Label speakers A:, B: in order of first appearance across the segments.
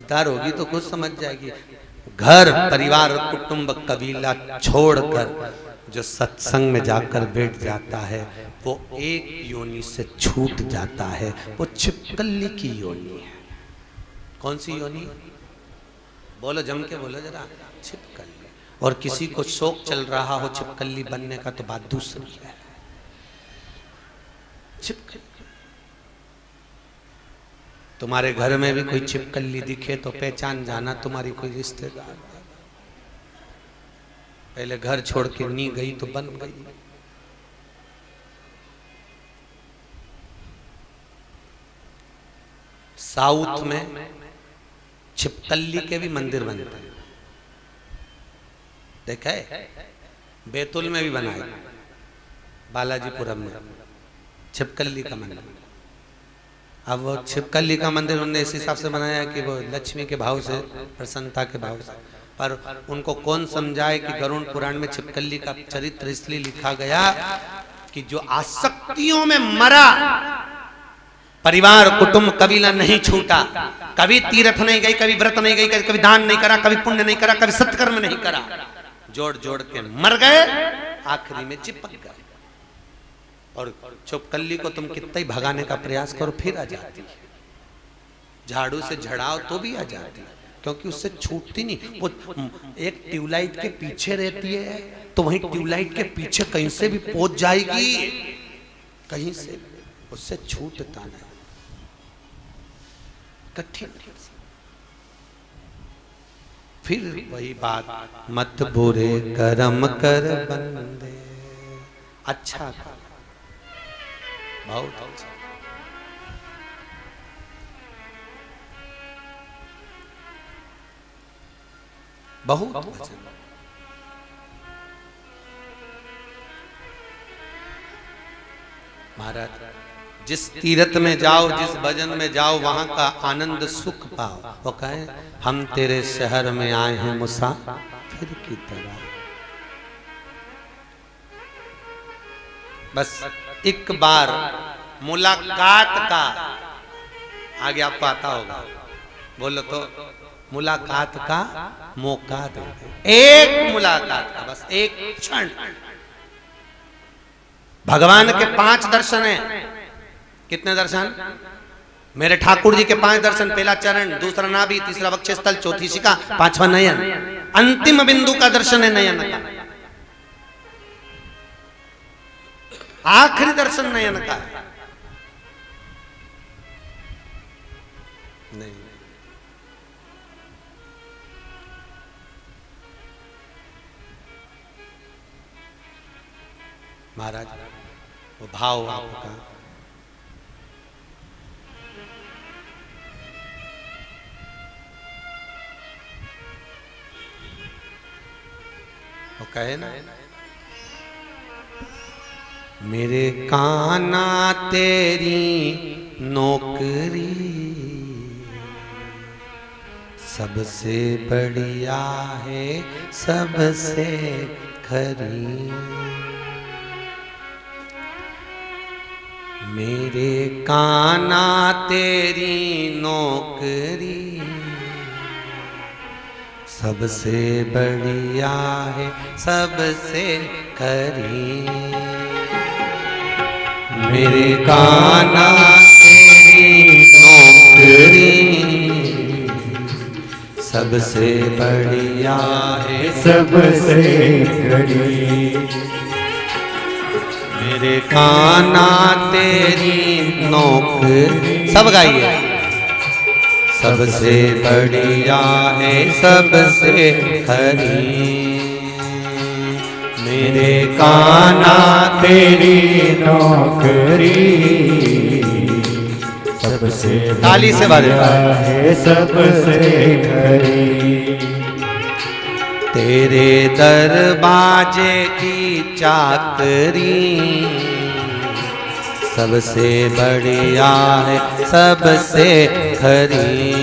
A: समझदार होगी तो कुछ समझ जाएगी। घर परिवार कुटुंब कबीला छोड़कर जो सत्संग में जाकर बैठ जाता है वो एक योनि से छूट जाता है, वो छिपकली की योनि है। कौन सी योनि? बोलो, जम के बोलो जरा। छिपकली। और किसी को शौक चल रहा हो छिपकली बनने का तो बात दूसरी है। छिपकली। तुम्हारे घर में भी कोई छिपकली दिखे तो पहचान जाना तुम्हारी कोई रिश्तेदार। पहले घर छोड़ के नहीं गई तो बन गई। साउथ में छिपकली के भी मंदिर बनते हैं, देखा है? बैतूल में भी बनाए, बालाजीपुरम में छिपकली का मंदिर। अब वो छिपकली का मंदिर उन्होंने इस हिसाब से बनाया कि वो लक्ष्मी के भाव से, प्रसन्नता के भाव से, पर उनको कौन समझाए कि गरुड़ पुराण में छिपकली का चरित्र इसलिए लिखा गया कि जो आसक्तियों में मरा, परिवार कुटुंब कबीला नहीं छूटा, कभी तीर्थ नहीं गई, कभी व्रत नहीं गई, कभी दान नहीं करा, कभी पुण्य नहीं करा, कभी सत्कर्म नहीं करा, जोड़ जोड़ के मर गए, आखिरी में चिपक गए। और छिपकली को तुम कितना ही भगाने का प्रयास करो फिर आ जाती है, झाड़ू से झड़ाओ तो भी आ जाती है, क्योंकि उससे छूटती नहीं। वो एक ट्यूबलाइट के पीछे रहती है तो वहीं ट्यूबलाइट के पीछे कहीं से भी पहुंच जाएगी, कहीं से, उससे छूटता नहीं। कठिन। फिर वही बात, मत बुरे कर्म कर बंदे। अच्छा था, बहुत अच्छा। बहुत वचन। महाराज, जिस तीर्थ में जाओ, जिस भजन में जाओ, वहां का आनंद सुख पाओ। वो कहे हम तेरे शहर में आए हैं मुसाफिर की तरह। बस एक बार मुलाकात का, आगे आपको आता होगा, बोलो तो, मुलाकात का मौका दे दे। एक मुलाकात का, बस एक क्षण। भगवान के 5 दर्शन हैं। कितने दर्शन? मेरे ठाकुर जी के 5 दर्शन। पहला चरण, दूसरा नाभि, तीसरा वक्षस्थल, चौथी शिखा, 5वां नयन। अंतिम बिंदु का दर्शन है नयन का। आखिरी दर्शन नयन का है। नहीं, महाराज, वो भाव आपका वो कहे ना, मेरे काना तेरी नौकरी सबसे बढ़िया है, सबसे खरी। मेरे काना तेरी नौकरी सबसे बढ़िया है, सबसे खरी। मेरे काना तेरी नौकरी सबसे बढ़िया है, सबसे खरी। मेरे काना तेरी नौकरी, सब गाइए, सबसे बढ़िया है, सबसे खरी। मेरे काना तेरी नौकरी सबसे ताली से बढ़िया है, सबसे खरी। तेरे दरवाजे की चाकरी सबसे बढ़िया है, सबसे खरी।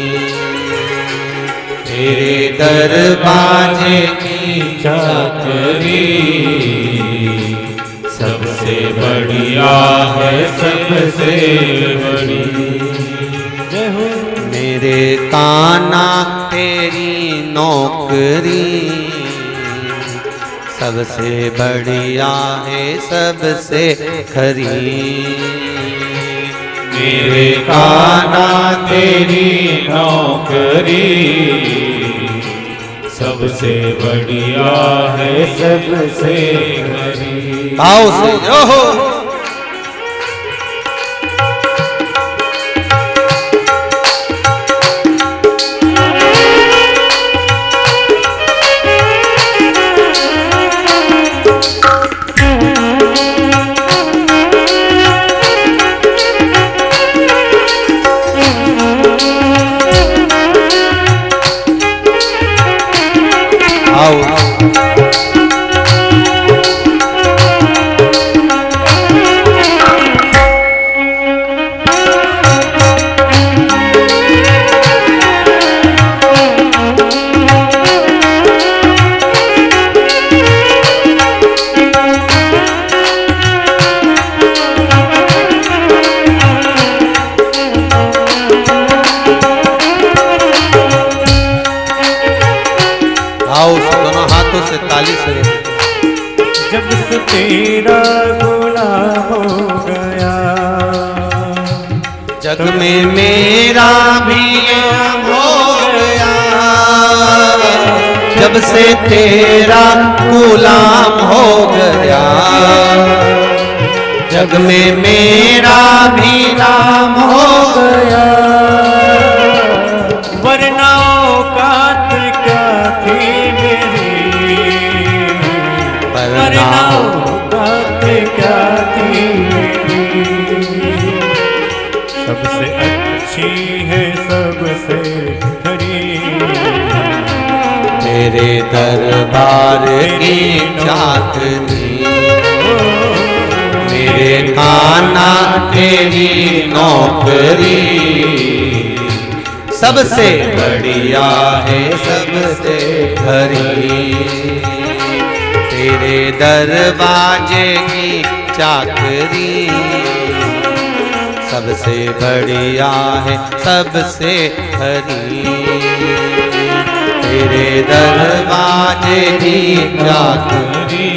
A: तेरे दरवाजे की चाकरी सबसे बढ़िया है, सबसे बड़ी। मेरे कान्हा तेरी नौकरी सबसे बढ़िया है सबसे खरी।
B: मेरे कान्हा तेरी नौकरी सबसे बढ़िया है सबसे खरी।
A: भाव से ओहो
B: जब से तेरा गुलाम हो गया
A: जग में मेरा भी नाम हो गया। जब से तेरा गुलाम हो गया जग में मेरा भी नाम हो गया।
B: वरना औकात क्या थी मेरी, वरना औकात क्या थी मेरी। सबसे अच्छी है सबसे खरी
A: मेरे दरबार की चांदनी। मेरे कान्हा तेरी नौकरी सबसे बढ़िया है सबसे खरी। तेरे दरवाजे की चाकरी सबसे बढ़िया है सबसे खरी। तेरे दरवाजे की चाकरी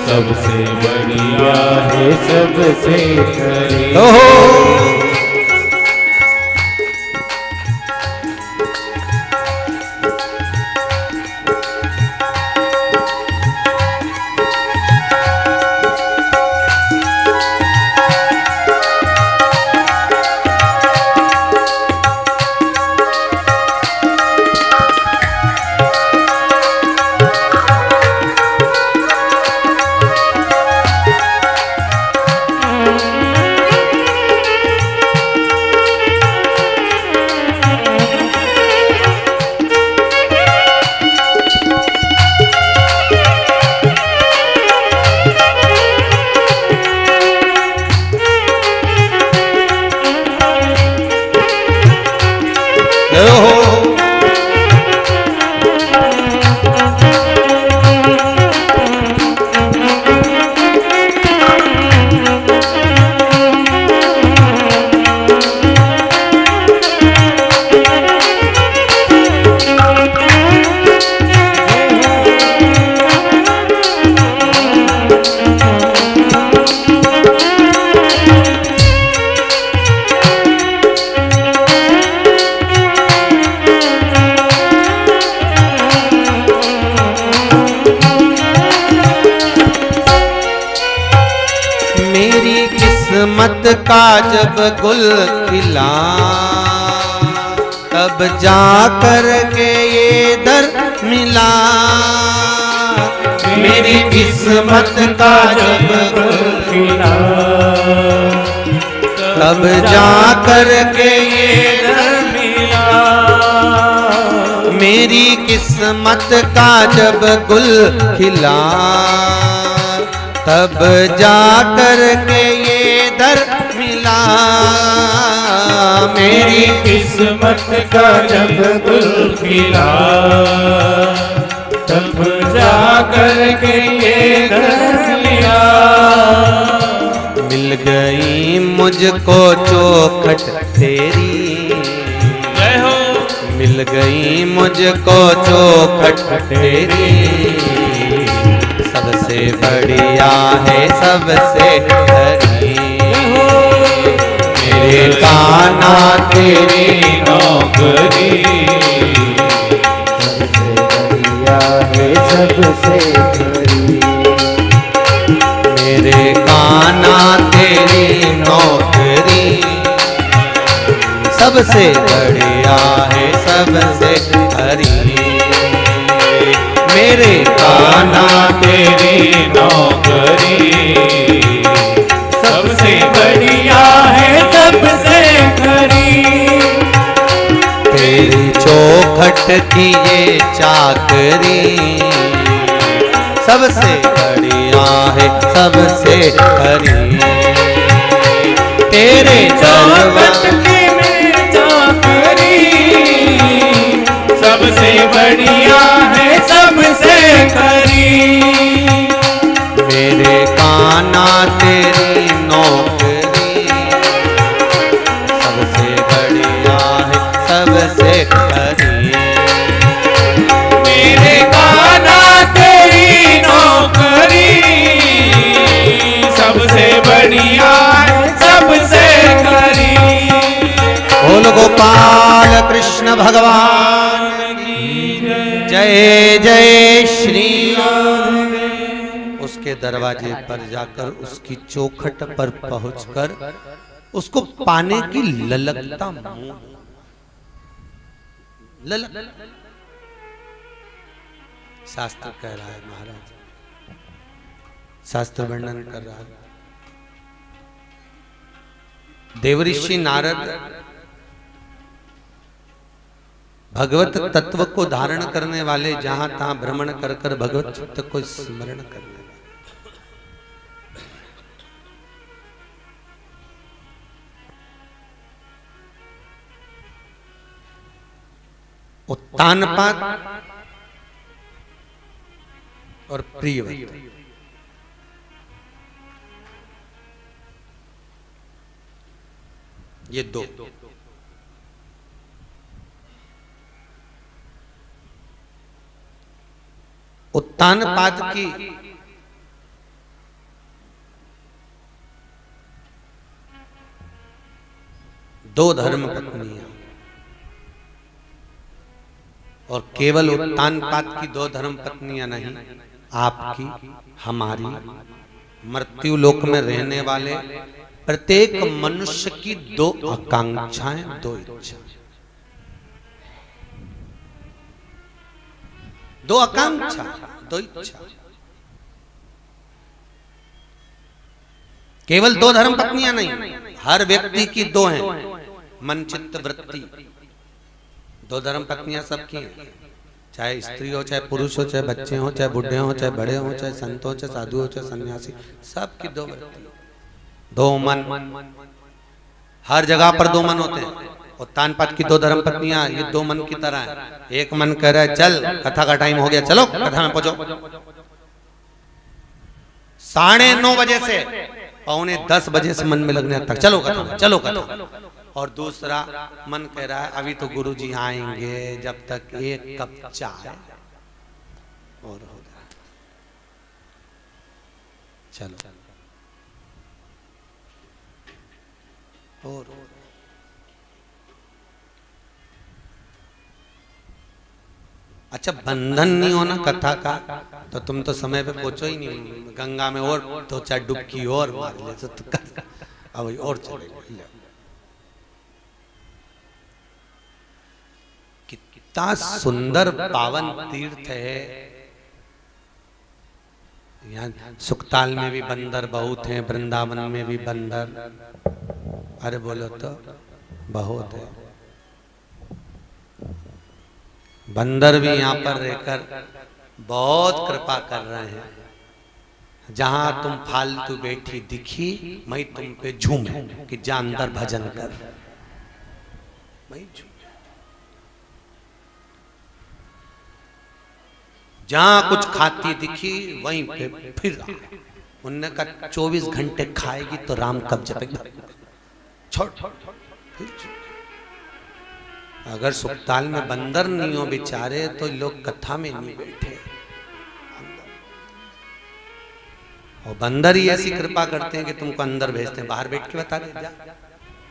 B: सबसे बढ़िया है सबसे खरी।
A: किस्मत का जब गुल खिला तब जा कर के ये दर मिला। मेरी किस्मत का जब गुल खिला तब जा कर के ये दर मिला। मेरी किस्मत का जब गुल खिला तब जा कर के ये दर मिला।
B: मेरी किस्मत का जब गुल खिला तब जा कर के ये दर मिला।
A: मिल गई मुझको चौखट तेरी मिल गई मुझको चौखट तेरी, सबसे बढ़िया है सबसे हरी। मेरे कान्हा तेरी नौकरी,
B: सबसे बढ़िया है सबसे हरी।
A: मेरे कान्हा तेरी नौकरी, सबसे बढ़िया है सबसे हरी। मेरे कान्हा तेरी नौकरी,
B: सबसे बढ़िया है सबसे हरी।
A: तेरी चौखट की ये चाकरी, सबसे बढ़िया है सबसे हरी। तेरे
B: चौखट की में चाकरी, सबसे बढ़िया है सबसे हरी।
A: मेरे कान्हा तेरी नौकरी, सबसे बढ़िया है सबसे हरी।
B: मेरे कान्हा तेरी नौकरी, सबसे बढ़िया है सबसे हरी।
A: बोल गोपाल कृष्ण भगवान की जय जय श्री राम। उसके दरवाजे पर जाकर उसकी चौखट पर पहुंचकर उसको पाने की ललकता मुंह, ललक। शास्त्र कह रहा है महाराज, शास्त्र वर्णन कर रहा है। देवऋषि नारद भगवत तत्व को धारण करने वाले, जहां तहां भ्रमण कर कर भगवत चित्त को स्मरण करने वाले। उत्तानपाद और प्रियव्रत, ये दो। उत्तानपाद की दो धर्म पत्नियां, और केवल उत्तानपाद की दो धर्म पत्नियां नहीं, आपकी हमारी मृत्यु लोक में रहने वाले प्रत्येक मनुष्य की दो आकांक्षाएं, दो इच्छा, दो आकांक्षा, दो इच्छा। केवल दो धर्म पत्नियां नहीं, हर व्यक्ति की दो हैं, मन चित्त वृत्ति। दो धर्म पत्नियां सबकी हैं, चाहे स्त्री हो, चाहे पुरुष हो, चाहे बच्चे हो, चाहे बुढ़े हो, चाहे बड़े हो, चाहे संत हो, चाहे साधु हो, चाहे सन्यासी, सबकी दो वृत्ति, दो मन। हर जगह पर दो मन होते हैं। उत्तानपाद की दो धर्म पत्नियां ये दो मन की तरह है। एक मन कह रहा है चल कथा का टाइम हो गया, चलो कथा में पहुंचो। 9:30 बजे से 9:45 बजे से मन में लगने तक चलो कथा, चलो कथा। और दूसरा मन कह रहा है अभी तो गुरुजी आएंगे, जब तक एक कप चाय और हो जाए, चलो और अच्छा बंधन नहीं होना कथा का, तो तुम तो समय पे पहुंचो ही नहीं। गंगा में और तो चाहे डुबकी और मार ले तो अब और चले। कितना सुंदर पावन तीर्थ है। यहाँ सुखताल में भी बंदर बहुत हैं, वृंदावन में भी बंदर, अरे बोलो तो बहुत है। बंदर भी यहाँ पर रहकर बहुत कृपा कर रहे हैं। जहां तुम फालतू बैठी दिखी, मैं तुम पे झूमे कि जा अंदर भजन कर, मैं झूम। जहां कुछ खाती दिखी वहीं पे फिर उनने कहा 24 घंटे खाएगी तो राम कब जपेगा, छोड़। अगर सुखताल में बंदर नहीं हो बेचारे तो लोग कथा में नहीं बैठे। और बंदर ही ऐसी कृपा करते हैं कि तुमको अंदर भेजते हैं, बाहर बैठ के बता दे जा,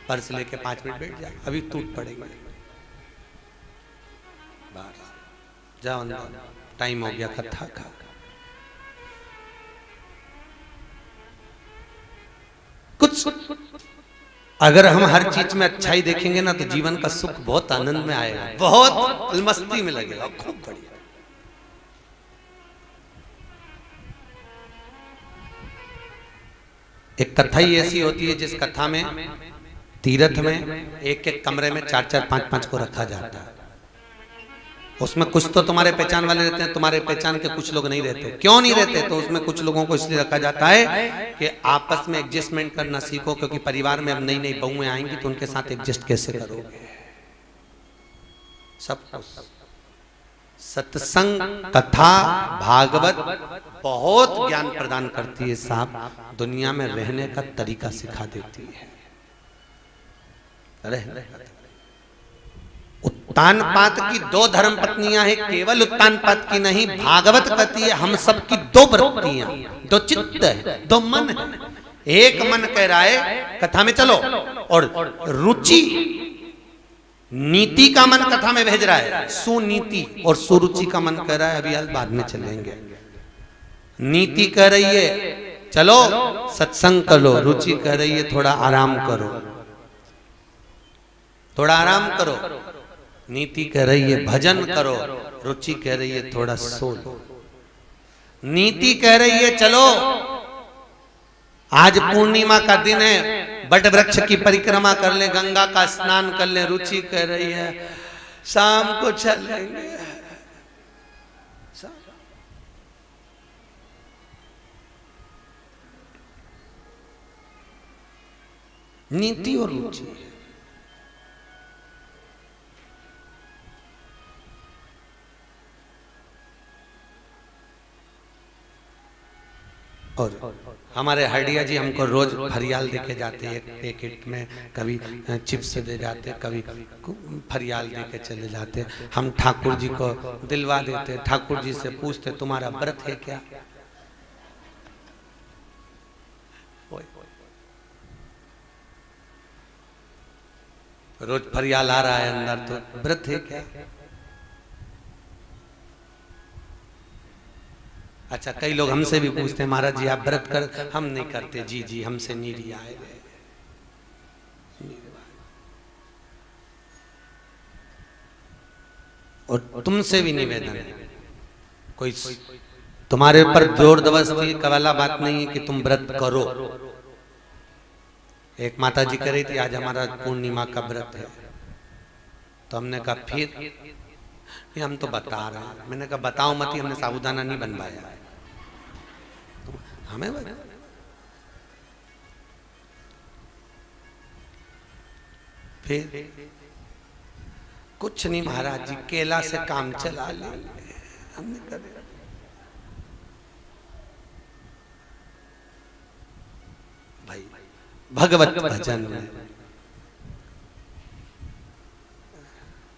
A: पर्स लेके 5 मिनट बैठ जा, अभी टूट पड़ेंगे, जाओ अंदर, टाइम हो गया कथा का। कुछ अगर हम हर चीज में अच्छाई देखेंगे ना तो जीवन का सुख बहुत आनंद में आएगा, बहुत मस्ती में लगेगा, खूब बढ़िया। एक कथा ही ऐसी होती है जिस कथा में तीर्थ में एक एक कमरे में 4-4 5-5 को रखा जाता है। उसमें कुछ तो तुम्हारे पहचान वाले रहते हैं, तुम्हारे पहचान के कुछ लोग नहीं रहते। क्यों नहीं रहते? तो उसमें कुछ लोगों को इसलिए रखा जाता है कि आपस में एडजस्टमेंट करना सीखो, क्योंकि परिवार में अब नई नई बहुएं आएंगी तो उनके साथ एडजस्ट कैसे करोगे। सब सत्संग, कथा, भागवत बहुत ज्ञान प्रदान करती है साहब, दुनिया में रहने का तरीका सिखा देती है। उत्तानपाद की 2 धर्म पत्नियां हैं, केवल उत्तानपाद की नहीं, भागवत कहती है हम सब की 2 वृत्तियां, 2 चित्त है, 2 मन है। एक मन कह रहा है कथा में चलो, और रुचि नीति का मन कथा में भेज रहा है, सुनीति, और सुरुचि का मन कह रहा है अभी हाल बाद में चलेंगे। नीति कह रही है चलो सत्संग करो, रुचि कह रही है थोड़ा आराम करो, थोड़ा आराम करो। नीति कह रही है भजन करो, रुचि कह रही है थोड़ा सो लो। नीति कह रही है चलो आज पूर्णिमा का दिन है, बट वृक्ष की परिक्रमा कर ले, गंगा का स्नान कर ले। रुचि कह रही है शाम को चलेंगे। नीति और रुचि। और हमारे हरडिया जी हमको रोज फरियाल देके जाते हैं, एक पैकेट में कभी चिप्स दे जाते, कभी फरियाल देके चले जाते। हम ठाकुर जी को दिलवा देते, ठाकुर जी से पूछते तुम्हारा व्रत है क्या? रोज फरियाल आ रहा है अंदर तो व्रत है क्या? अच्छा, कई लोग हमसे भी पूछते हैं महाराज जी आप व्रत कर, हम नहीं करते। जी जी हमसे नहीं आए। और तुमसे भी निवेदन है, कोई तुम्हारे ऊपर जोर जबरदस्ती वाला बात नहीं है कि तुम व्रत करो। एक माता जी कह रही थी आज हमारा पूर्णिमा का व्रत है, तो हमने कहा फिर हम तो बता रहे हैं। मैंने कहा बताओ मत ही, हमने साबूदाना नहीं बनवाया, हमें फिर कुछ नहीं महाराज जी केला से काम चला ले। हमने करे भाई भगवत भजन में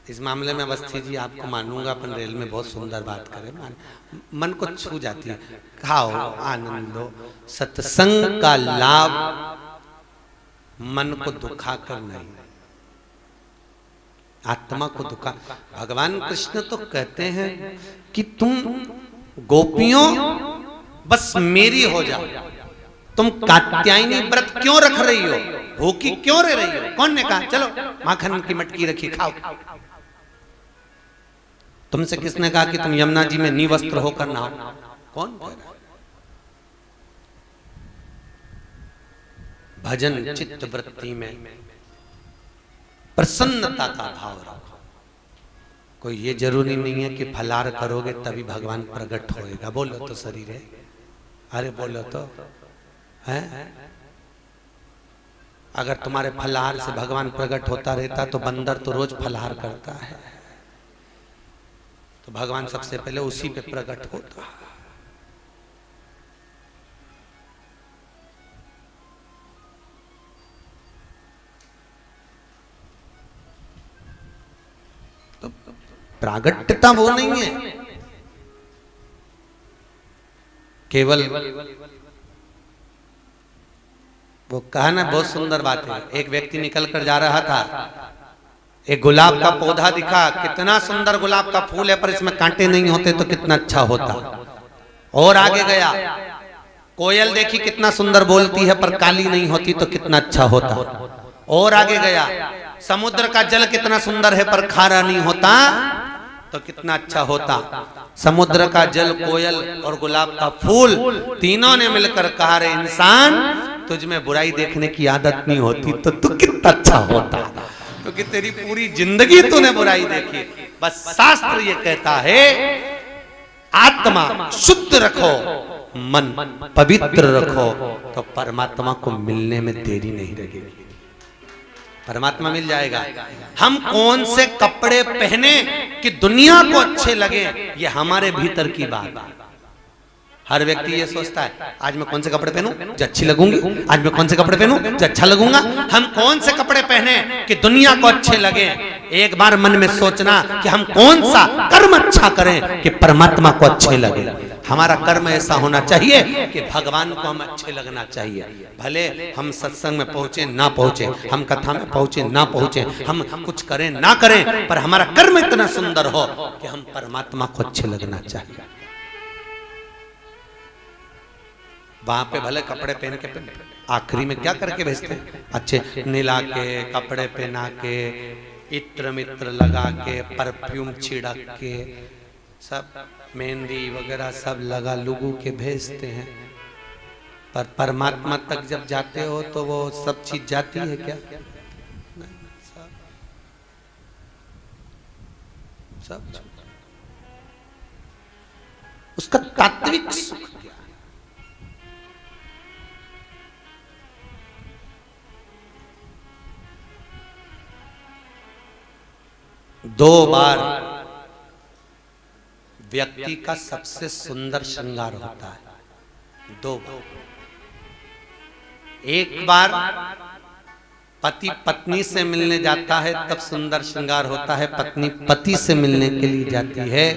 A: इस मामले में अवस्थी जी आपको मानूंगा, अपन रेल में बहुत सुंदर बात करें, मन को छू जाती है। खाओ आनंद लो, सत्संग का लाभ मन को दुखा कर नहीं, आत्मा को दुखा। भगवान कृष्ण तो कहते हैं कि तुम गोपियों बस मेरी हो जाओ। तुम कात्यायनी व्रत क्यों रख रही हो, भूखी क्यों रह रही हो? कौन ने कहा? चलो माखन की मटकी रखी खाओ। तुमसे किसने कहा कि तुम यमुना जी में निवस्त्र होकर नहाओ? कौन कह रहा? भजन चित्त वृत्ति में प्रसन्नता का भाव रखो। कोई ये जरूरी नहीं है कि फलाहार करोगे तभी भगवान प्रकट होएगा। बोलो तो शरीर है, अरे बोलो तो है। अगर तुम्हारे फलाहार से भगवान प्रकट होता रहता तो बंदर तो रोज फलाहार करता है, तो भगवान सबसे पहले उसी पे प्रकट होता। प्रागट्यता वो नहीं है, केवल वो कहा ना, बहुत सुंदर बात है। एक व्यक्ति निकल कर जा रहा था, एक गुलाब का पौधा दिखा, कितना सुंदर गुलाब का फूल है, पर इसमें कांटे नहीं होते तो कितना अच्छा होता। और आगे गया, कोयल देखी कितना सुंदर बोलती है, पर काली नहीं होती तो कितना अच्छा होता। और आगे गया, समुद्र का जल कितना सुंदर है, पर खारा नहीं होता तो कितना अच्छा होता। समुद्र का जल, कोयल और गुलाब का फूल, तीनों ने मिलकर कहा, रे इंसान, तुझ में बुराई देखने की आदत नहीं होती तो तू कितना अच्छा होता, क्योंकि तेरी पूरी जिंदगी तूने बुराई देखी। बस शास्त्र ये कहता है, आत्मा शुद्ध रखो, मन पवित्र रखो, तो परमात्मा को मिलने में देरी नहीं लगेगी, परमात्मा मिल जाएगा। हम कौन से कपड़े पहने कि दुनिया को अच्छे लगे, ये हमारे भीतर की बात है। हर व्यक्ति ये सोचता है, आज मैं कौन से कपड़े पहनूं जो अच्छी लगूंगी, आज मैं कौन से कपड़े पहनूं जो अच्छा लगूंगा। हम कौन से कपड़े पहने कि दुनिया को अच्छे लगे। एक बार मन में सोचना कि हम कौन सा कर्म अच्छा करें कि परमात्मा को अच्छे लगे। हमारा कर्म ऐसा होना चाहिए कि भगवान को हम अच्छे लगना चाहिए। भले हम सत्संग में पहुंचे ना पहुंचे, हम कथा में पहुंचे ना पहुंचे, हम कुछ करें ना करें, पर हमारा कर्म इतना सुंदर हो कि हम परमात्मा को अच्छे लगना चाहिए। वहां पे भले कपड़े पहन के, आखिरी में क्या करके भेजते हैं, अच्छे नीला के कपड़े पहना के, इत्र मित्र लगा के, परफ्यूम छिड़क के, सब मेहंदी वगैरह सब लगा लुगू के भेजते हैं। पर परमात्मा तक जब जाते हो तो वो सब चीज जाती है क्या? सब उसका तात्विक सुख क्या? दो बार व्यक्ति का सबसे सुंदर श्रृंगार होता है, दो बार। एक बार पति पत्नी से मिलने जाता है तब सुंदर श्रृंगार होता है, पत्नी पति से मिलने के लिए जाती है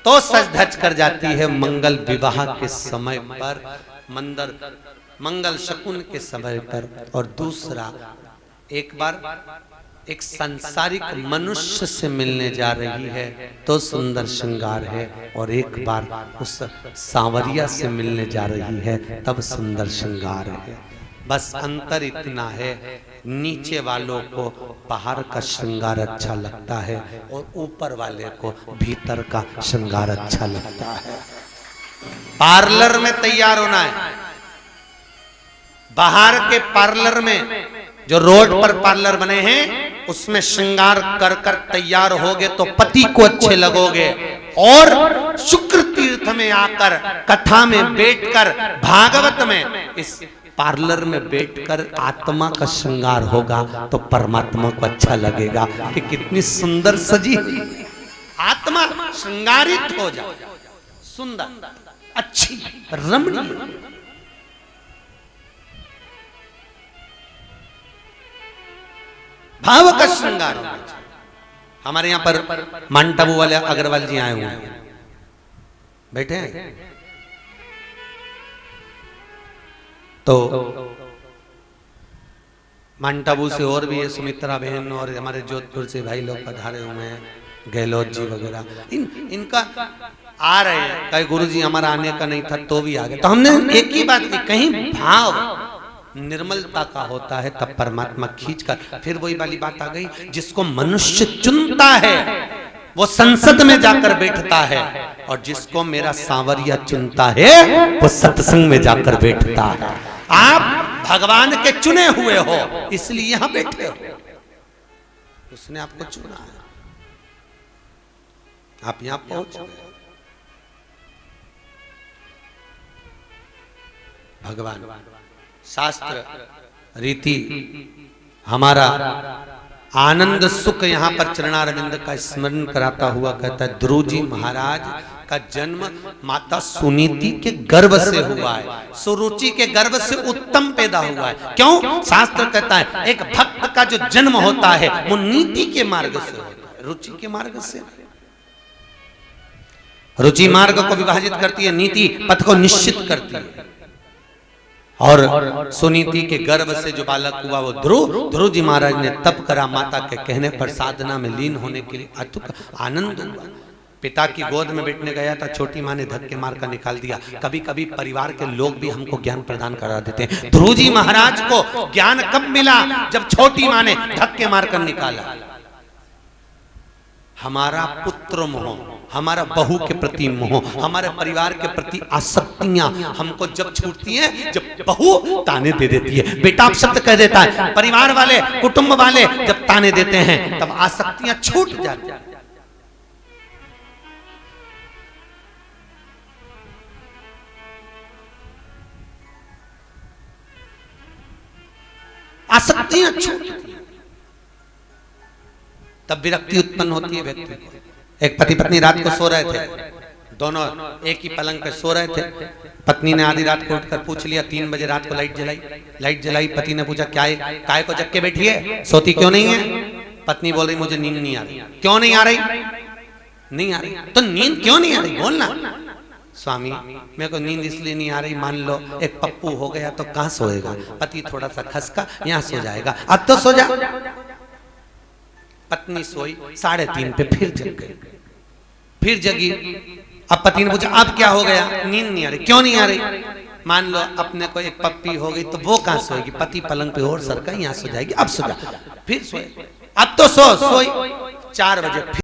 A: तो सज धज कर जाती है मंगल विवाह के समय पर, मंगल शकुन के समय पर। और दूसरा, एक बार एक सांसारिक मनुष्य से मिलने जा रही है तो सुंदर श्रृंगार है, और एक बार उस सांवरिया से मिलने जा रही है तब सुंदर श्रृंगार है। बस अंतर इतना है, नीचे वालों को बाहर का श्रृंगार अच्छा लगता है और ऊपर वाले को भीतर का श्रृंगार अच्छा लगता है। पार्लर में तैयार होना है, बाहर के पार्लर में, जो रोड पर पार्लर बने हैं उसमें श्रृंगार कर कर तैयार होगे तो पति को अच्छे लगोगे, और शुक्र तीर्थ में आकर, कथा में बैठकर, भागवत में, इस पार्लर में बैठकर आत्मा का श्रृंगार होगा तो परमात्मा को अच्छा लगेगा कि कितनी सुंदर सजी आत्मा श्रृंगारित हो जाए, सुंदर, अच्छी, रमणीय। भाव का श्रृंगार होना चाहिए। हमारे यहाँ पर माउंट आबू वाले अग्रवाल जी आए हुए हैं, बैठे हैं, तो माउंट आबू से और भी है, सुमित्रा बहन और हमारे जोधपुर से भाई लोग पधारे हुए हैं, गहलोत जी वगैरह, इनका आ रहे हैं। कई गुरु जी हमारा आने का नहीं था तो भी आ गए। तो हमने एक ही बात की, कहीं भाव निर्मलता का होता है तब परमात्मा खींचकर, फिर वही वाली बात आ गई, जिसको मनुष्य चुनता है वो संसद में जाकर बैठता है, और जिसको मेरा सांवरिया चुनता है वो सत्संग में जाकर बैठता है। आप भगवान के चुने हुए हो इसलिए यहां बैठे हो, उसने आपको चुना है, आप यहां पहुंच गए। भगवान शास्त्र रीति हमारा आनंद सुख यहाँ पर चरणारविंद का स्मरण कराता हुआ कहता है, ध्रुव जी महाराज का जन्म माता सुनीति के गर्भ से हुआ है, सुरुचि के गर्भ से उत्तम पैदा हुआ है। क्यों? शास्त्र कहता है एक भक्त का जो जन्म होता है वो नीति के मार्ग से होता है, रुचि के मार्ग से। रुचि मार्ग को विभाजित करती है, नीति पथ को निश्चित करती है। और सुनीति के गर्भ से जो बालक हुआ वो ध्रुव जी महाराज ने तप करा, माता के कहने पर साधना में लीन होने के लिए अतुक आनंद हुआ। पिता की गोद में बैठने गया था, छोटी माँ ने धक्के मार कर निकाल दिया। कभी कभी परिवार के लोग भी हमको ज्ञान प्रदान करा देते हैं। ध्रुव जी महाराज को ज्ञान कब मिला? जब छोटी माँ ने धक्के मार कर निकाला। हमारा पुत्र मोह, हमारा बहू के प्रति मोह, हमारे परिवार के प्रति आसक्तियां हमको जब छूटती हैं, जब बहू ताने दे देती है, बेटा शब्द कह देता है, परिवार वाले कुटुंब वाले जब ताने देते हैं, तब आसक्तियां छूट जाती हैं। आसक्तियां छूटती हैं, तब विरक्ति उत्पन्न होती है व्यक्ति को। एक पति पत्नी रात को सो रहे थे, दोनों एक ही पलंग पे सो रहे थे। पत्नी ने आधी रात को उठकर पूछ लिया, 3 बजे रात को लाइट जलाई। पति ने पूछा क्या है, काय को जग के बैठी है, सोती क्यों नहीं है? पत्नी बोल रही मुझे नींद नहीं आ रही। क्यों नहीं आ रही? नहीं आ रही। तो नींद क्यों नहीं आ रही, बोलना। स्वामी मेरे को नींद इसलिए नहीं आ रही, मान लो एक पप्पू हो गया तो कहाँ सोएगा? पति थोड़ा सा खसका, यहाँ सो जाएगा, अब तो सो जा। पत्नी सोई, 3:30 पे फिर जग गई, फिर जगी। अब पति ने पूछा अब क्या हो गया? नींद नहीं आ रही। क्यों नहीं आ रही? मान लो अपने को एक पप्पी हो गई तो वो कहाँ सोएगी? पति पलंग पे और सरका, यहाँ सो जाएगी, अब सो जा। फिर सोए, अब तो सोई। 4 बजे